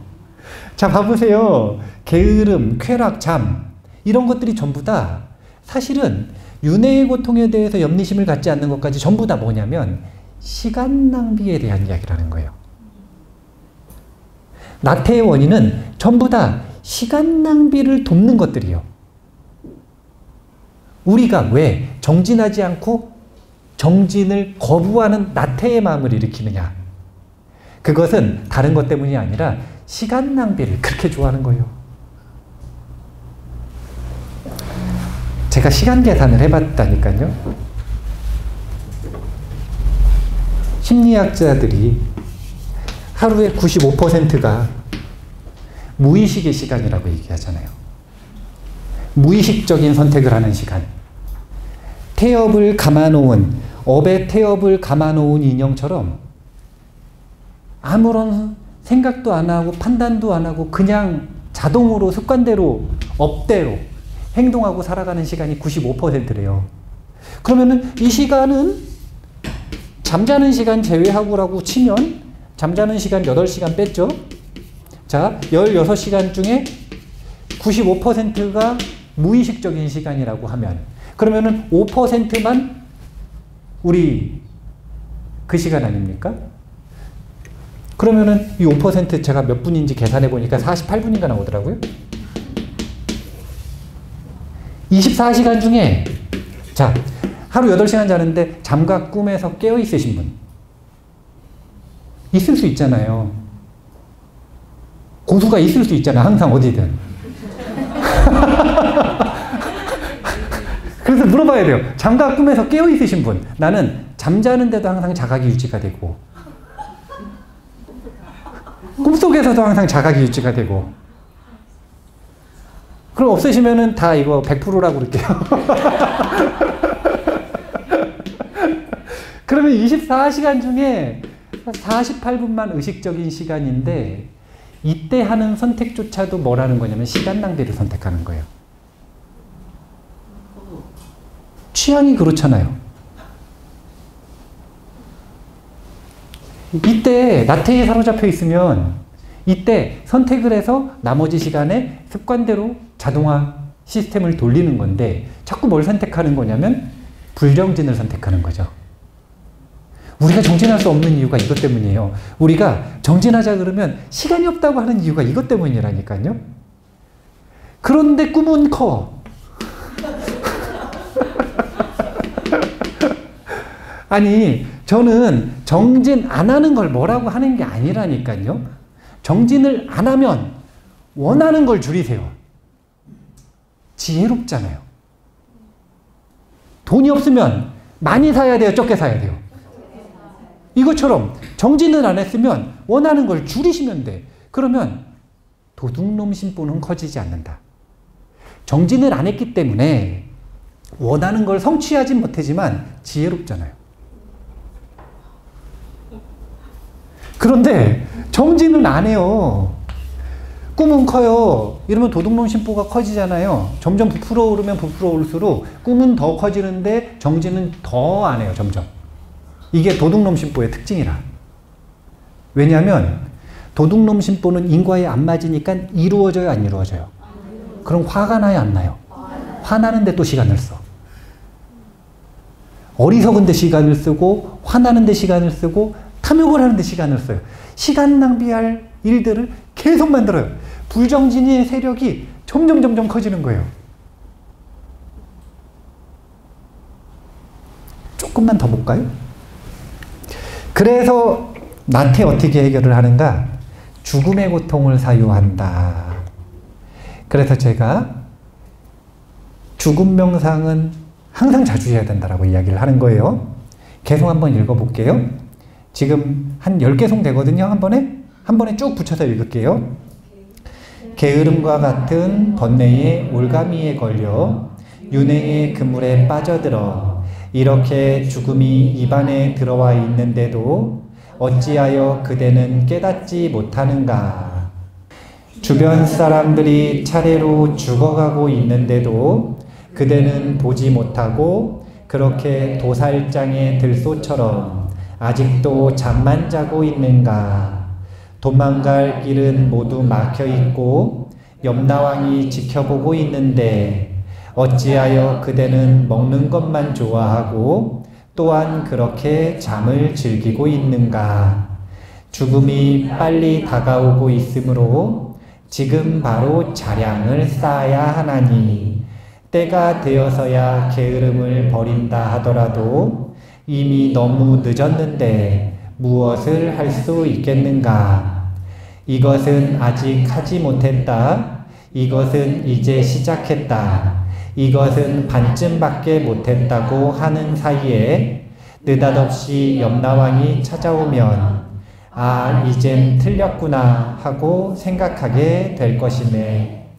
자, 봐보세요. 게으름, 쾌락, 잠 이런 것들이 전부 다 사실은 윤회의 고통에 대해서 염리심을 갖지 않는 것까지 전부 다 뭐냐면 시간 낭비에 대한 이야기라는 거예요. 나태의 원인은 전부 다 시간 낭비를 돕는 것들이에요. 우리가 왜 정진하지 않고 정진을 거부하는 나태의 마음을 일으키느냐? 그것은 다른 것 때문이 아니라 시간 낭비를 그렇게 좋아하는 거예요. 제가 시간 계산을 해봤다니까요. 심리학자들이 하루에 95%가 무의식의 시간이라고 얘기하잖아요. 무의식적인 선택을 하는 시간. 태엽을 감아놓은, 업의 태엽을 감아놓은 인형처럼 아무런 생각도 안 하고 판단도 안 하고 그냥 자동으로 습관대로 업대로 행동하고 살아가는 시간이 95%래요. 그러면은 이 시간은 잠자는 시간 제외하고라고 치면 잠자는 시간 8시간 뺐죠? 자, 16시간 중에 95%가 무의식적인 시간이라고 하면 그러면은 5%만 우리 그 시간 아닙니까? 그러면은 이 5% 제가 몇 분인지 계산해 보니까 48분인가 나오더라고요. 24시간 중에 자, 하루 8시간 자는데 잠과 꿈에서 깨어 있으신 분 있을 수 있잖아요. 고수가 있을 수 있잖아요. 항상 어디든. 그래서 물어봐야 돼요. 잠과 꿈에서 깨어 있으신 분. 나는 잠자는데도 항상 자각이 유지가 되고 꿈속에서도 항상 자각이 유지가 되고. 그럼 없으시면은 다 이거 100%라고 그럴게요. 그러면 24시간 중에 48분만 의식적인 시간인데 이때 하는 선택조차도 뭐라는 거냐면 시간 낭비를 선택하는 거예요. 취향이 그렇잖아요. 이때 나태에 사로잡혀 있으면 이때 선택을 해서 나머지 시간에 습관대로 자동화 시스템을 돌리는 건데 자꾸 뭘 선택하는 거냐면 불정진을 선택하는 거죠. 우리가 정진할 수 없는 이유가 이것 때문이에요. 우리가 정진하자 그러면 시간이 없다고 하는 이유가 이것 때문이라니까요. 그런데 꿈은 커. 아니, 저는 정진 안 하는 걸 뭐라고 하는 게 아니라니까요. 정진을 안 하면 원하는 걸 줄이세요. 지혜롭잖아요. 돈이 없으면 많이 사야 돼요? 적게 사야 돼요? 이것처럼 정진을 안 했으면 원하는 걸 줄이시면 돼. 그러면 도둑놈 심보는 커지지 않는다. 정진을 안 했기 때문에 원하는 걸 성취하지 못하지만 지혜롭잖아요. 그런데 정진은 안 해요. 꿈은 커요. 이러면 도둑놈 심보가 커지잖아요. 점점 부풀어 오르면 부풀어 오를수록 꿈은 더 커지는데 정진은 더 안 해요. 점점. 이게 도둑놈 심보의 특징이라. 왜냐하면 도둑놈 심보는 인과에 안 맞으니까 이루어져요, 안 이루어져요? 그럼 화가 나요, 안 나요? 화나는데 또 시간을 써. 어리석은데 시간을 쓰고 화나는데 시간을 쓰고 탐욕을 하는데 시간을 써요. 시간 낭비할 일들을 계속 만들어요. 불정진의 세력이 점점 커지는 거예요. 조금만 더 볼까요? 그래서 나태 어떻게 해결을 하는가? 죽음의 고통을 사유한다. 그래서 제가 죽음 명상은 항상 자주 해야 된다라고 이야기를 하는 거예요. 개송 한번 읽어볼게요. 지금 한 10개송 되거든요. 한 번에 쭉 붙여서 읽을게요. 게으름과 같은 번뇌의 올가미에 걸려 윤회의 그물에 빠져들어 이렇게 죽음이 입안에 들어와 있는데도 어찌하여 그대는 깨닫지 못하는가? 주변 사람들이 차례로 죽어가고 있는데도 그대는 보지 못하고 그렇게 도살장의 들소처럼 아직도 잠만 자고 있는가? 도망갈 길은 모두 막혀 있고 염라왕이 지켜보고 있는데 어찌하여 그대는 먹는 것만 좋아하고 또한 그렇게 잠을 즐기고 있는가? 죽음이 빨리 다가오고 있으므로 지금 바로 자량을 쌓아야 하나니 때가 되어서야 게으름을 버린다 하더라도 이미 너무 늦었는데 무엇을 할 수 있겠는가? 이것은 아직 하지 못했다. 이것은 이제 시작했다. 이것은 반쯤밖에 못했다고 하는 사이에 느닷없이 염라왕이 찾아오면 아, 이젠 틀렸구나 하고 생각하게 될 것이네.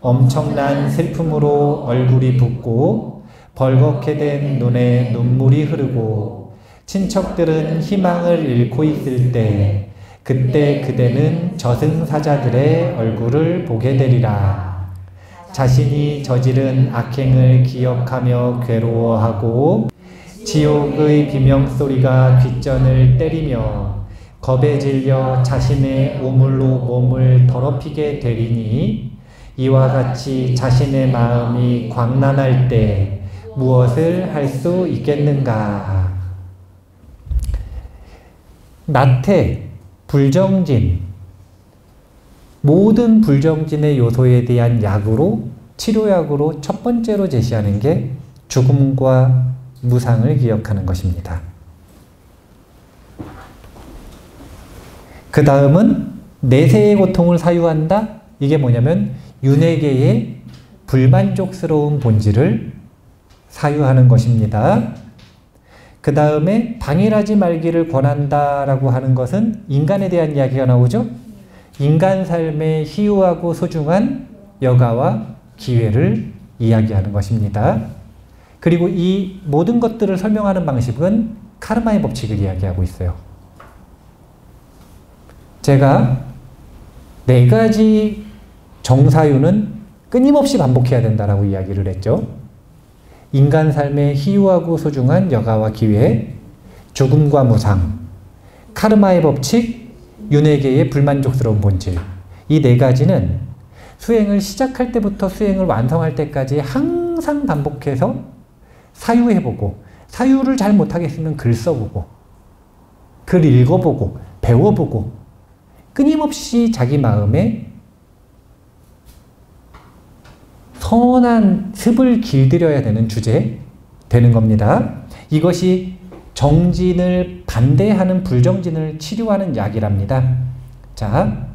엄청난 슬픔으로 얼굴이 붓고 벌겋게 된 눈에 눈물이 흐르고 친척들은 희망을 잃고 있을 때 그때 그대는 저승사자들의 얼굴을 보게 되리라. 자신이 저지른 악행을 기억하며 괴로워하고 지옥의 비명소리가 귓전을 때리며 겁에 질려 자신의 우물로 몸을 더럽히게 되리니 이와 같이 자신의 마음이 광란할 때 무엇을 할 수 있겠는가? 나태, 불정진, 모든 불정진의 요소에 대한 약으로, 치료약으로 첫 번째로 제시하는 게 죽음과 무상을 기억하는 것입니다. 그 다음은 내세의 고통을 사유한다? 이게 뭐냐면 윤회계의 불만족스러운 본질을 사유하는 것입니다. 그 다음에 방일하지 말기를 권한다라고 하는 것은 인간에 대한 이야기가 나오죠. 인간 삶의 희유하고 소중한 여가와 기회를 이야기하는 것입니다. 그리고 이 모든 것들을 설명하는 방식은 카르마의 법칙을 이야기하고 있어요. 제가 4가지 정사유는 끊임없이 반복해야 된다라고 이야기를 했죠. 인간 삶의 희유하고 소중한 여가와 기회, 죽음과 무상, 카르마의 법칙, 윤회계의 불만족스러운 본질. 이 4가지는 수행을 시작할 때부터 수행을 완성할 때까지 항상 반복해서 사유해보고, 사유를 잘 못하겠으면 글 써보고, 글 읽어보고, 배워보고, 끊임없이 자기 마음에 선한 습을 길들여야 되는 주제 되는 겁니다. 이것이 정진을 반대하는 불정진을 치료하는 약이랍니다. 자,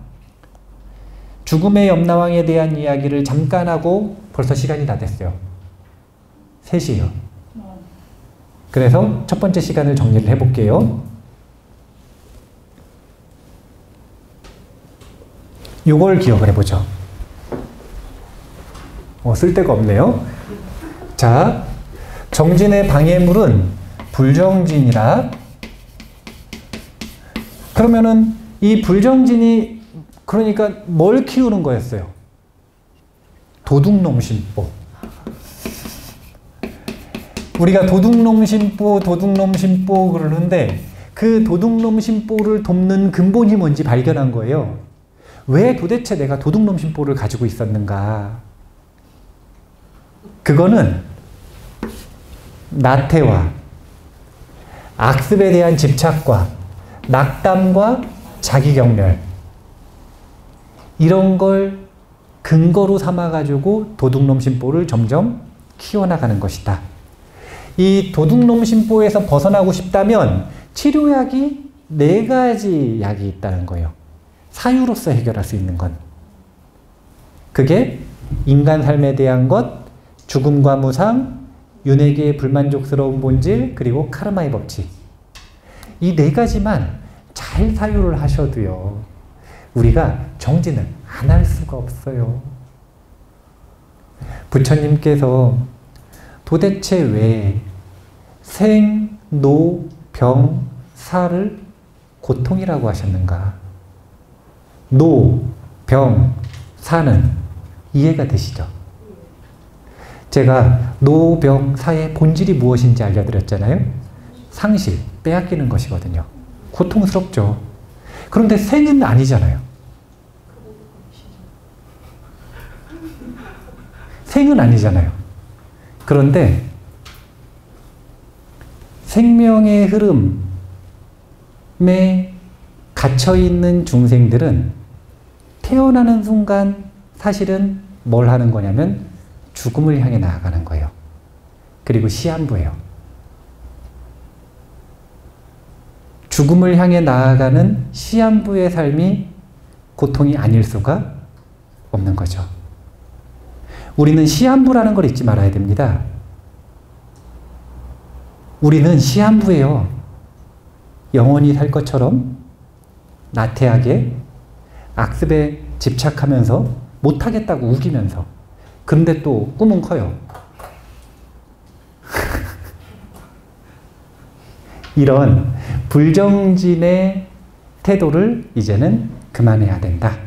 죽음의 염라왕에 대한 이야기를 잠깐 하고 벌써 시간이 다 됐어요. 3시요. 그래서 첫 번째 시간을 정리를 해볼게요. 요걸 기억을 해보죠. 쓸데가 없네요. 자, 정진의 방해물은 불정진이라. 그러면은 이 불정진이 그러니까 뭘 키우는 거였어요? 도둑놈심보. 우리가 도둑놈심보 그러는데 그 도둑놈심보를 돕는 근본이 뭔지 발견한 거예요. 왜 도대체 내가 도둑놈심보를 가지고 있었는가? 그거는 나태와 악습에 대한 집착과 낙담과 자기경멸 이런 걸 근거로 삼아가지고 도둑놈심보를 점점 키워나가는 것이다. 이 도둑놈심보에서 벗어나고 싶다면 치료약이 4가지 약이 있다는 거예요. 사유로서 해결할 수 있는 건. 그게 인간 삶에 대한 것, 죽음과 무상, 윤회계의 불만족스러운 본질, 그리고 카르마의 법칙. 이 네 가지만 잘 사유를 하셔도요, 우리가 정진을 안 할 수가 없어요. 부처님께서 도대체 왜 생, 노, 병, 사를 고통이라고 하셨는가? 노, 병, 사는 이해가 되시죠? 제가 노, 병, 사의 본질이 무엇인지 알려드렸잖아요. 상실, 빼앗기는 것이거든요. 고통스럽죠. 그런데 생은 아니잖아요. 생은 아니잖아요. 그런데 생명의 흐름에 갇혀있는 중생들은 태어나는 순간 사실은 뭘 하는 거냐면 죽음을 향해 나아가는 거예요. 그리고 시한부예요. 죽음을 향해 나아가는 시한부의 삶이 고통이 아닐 수가 없는 거죠. 우리는 시한부라는 걸 잊지 말아야 됩니다. 우리는 시한부예요. 영원히 살 것처럼 나태하게 악습에 집착하면서 못하겠다고 우기면서, 그런데 또 꿈은 커요. 이런 불정진의 태도를 이제는 그만해야 된다.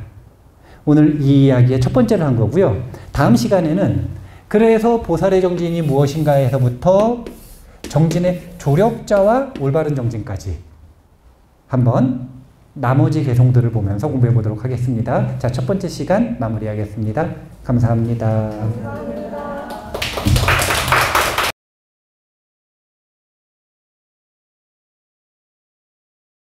오늘 이 이야기의 첫 번째를 한 거고요. 다음 시간에는 그래서 보살의 정진이 무엇인가에서부터 정진의 조력자와 올바른 정진까지 한번 나머지 개성들을 보면서 공부해 보도록 하겠습니다. 자, 첫 번째 시간 마무리하겠습니다. 감사합니다.